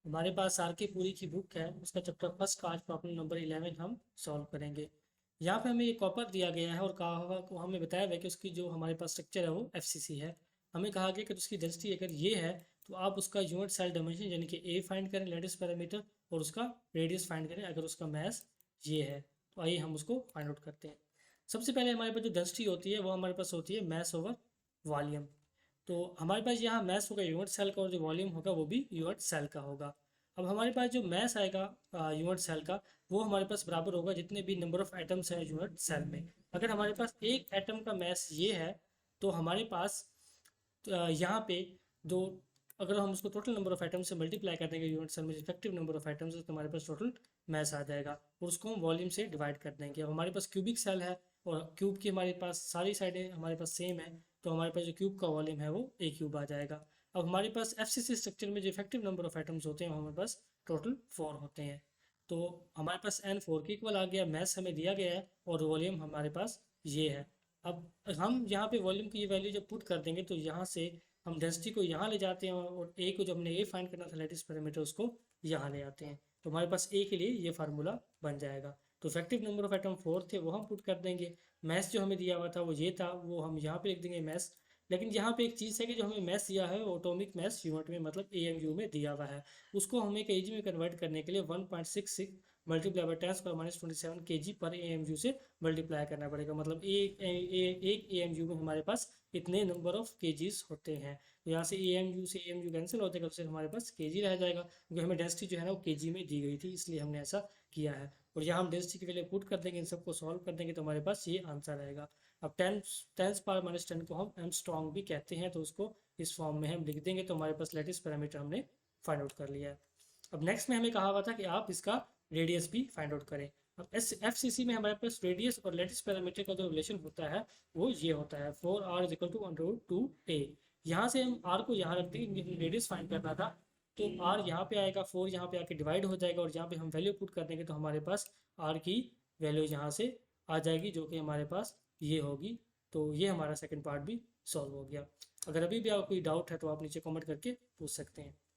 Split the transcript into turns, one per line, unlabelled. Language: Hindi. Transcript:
हमारे पास आर के पूरी की बुक है, उसका चैप्टर फर्स्ट का आज प्रॉब्लम नंबर 11 हम सॉल्व करेंगे। यहाँ पे हमें ये कॉपर दिया गया है और कहा होगा को हमें बताया हुआ है कि उसकी जो हमारे पास स्ट्रक्चर है वो एफसीसी है। हमें कहा गया कि उसकी डेंसिटी अगर ये है तो आप उसका यूनिट सेल डायमेंशन यानी कि ए फाइंड करें लैटिस पैरामीटर, और उसका रेडियस फाइंड करें अगर उसका मैस ये है। तो आइए हम उसको फाइंड आउट करते हैं। सबसे पहले हमारे पास जो डेंसिटी होती है वो हमारे पास होती है मैस ओवर वॉल्यूम। तो हमारे पास यहाँ मैस होगा यूनिट सेल का और जो वॉल्यूम होगा वो भी यूनिट सेल का होगा। अब हमारे पास जो मैस आएगा यूनिट सेल का, वो हमारे पास बराबर होगा जितने भी नंबर ऑफ एटम्स हैं यूनिट सेल में। अगर हमारे पास एक एटम का मैस ये है तो हमारे पास यहाँ पे दो, अगर हम उसको टोटल नंबर ऑफ एटम से मल्टीप्लाई कर देंगे यूनिट सेल में इफेक्टिव नंबर ऑफ एटम्स है तो हमारे पास टोटल मैस आ जाएगा और उसको हम वॉल्यूम से डिवाइड कर देंगे। अब हमारे पास क्यूबिक सेल है और क्यूब की हमारे पास सारी साइडें हमारे पास सेम है, तो हमारे पास जो क्यूब का वॉल्यूम है वो ए क्यूब आ जाएगा। अब हमारे पास एफसीसी स्ट्रक्चर में जो इफेक्टिव नंबर ऑफ एटम्स होते हैं हमारे पास टोटल 4 होते हैं। तो हमारे पास एन 4 के इक्वल आ गया, मैस हमें दिया गया है और वॉल्यूम हमारे पास ये है। अब हम यहाँ पे वॉल्यूम की ये वैल्यू जब पुट कर देंगे तो यहाँ से हम डेंसिटी को यहाँ ले जाते हैं और ए को जो हमने ए फाइंड करना था लैटिस पैरामीटर उसको यहाँ ले आते हैं। तो हमारे पास ए के लिए ये फार्मूला बन जाएगा। तो इफेक्टिव नंबर ऑफ एटम 4 थे वो हम पुट कर देंगे। मैस जो हमें दिया हुआ था वो ये था, वो हम यहाँ पे लिख देंगे मैस। लेकिन यहाँ पे एक चीज़ है कि जो हमें मैस दिया है वो एटॉमिक मैस यूनिट में मतलब एएमयू में दिया हुआ है। उसको हमें केजी में कन्वर्ट करने के लिए 1.66 मल्टीप्लाई बाई 10⁻27 केजी पर एएमयू से मल्टीप्लाई करना पड़ेगा। मतलब एक एएमयू में हमारे पास इतने नंबर ऑफ केजीज होते हैं। तो यहाँ से एएमयू से एएमयू कैंसिल होते हैं, फिर हमारे पास केजी रह जाएगा क्योंकि हमें डेंसिटी जो है ना वो केजी में दी गई थी, इसलिए हमने ऐसा किया है। और यहाँ हम डेंसिटी के वैल्यू पुट कर देंगे, इन सबको सॉल्व कर देंगे तो हमारे पास ये आंसर आएगा। अब 10⁻10 को हम एम स्ट्रॉन्ग भी कहते हैं, तो उसको इस फॉर्म में हम लिख देंगे। तो हमारे पास लेटिस पैरामीटर हमने फाइंड आउट कर लिया है। अब नेक्स्ट में हमें कहा हुआ था कि आप इसका रेडियस भी फाइंड आउट करें। अब एफसीसी में हमारे पास रेडियस और लेटिस पैरामीटर का जो रिलेशन होता है वो ये होता है 4r is equal to √2a। यहाँ से हम r को यहाँ रख देंगे, रेडियस फाइंड करना था तो r यहाँ पे आएगा, 4 यहाँ पे आके डिवाइड हो जाएगा और यहाँ पे हम वैल्यू पुट कर देंगे तो हमारे पास r की वैल्यू यहाँ से आ जाएगी जो कि हमारे पास ये होगी। तो ये हमारा सेकंड पार्ट भी सॉल्व हो गया। अगर अभी भी आपको कोई डाउट है तो आप नीचे कमेंट करके पूछ सकते हैं।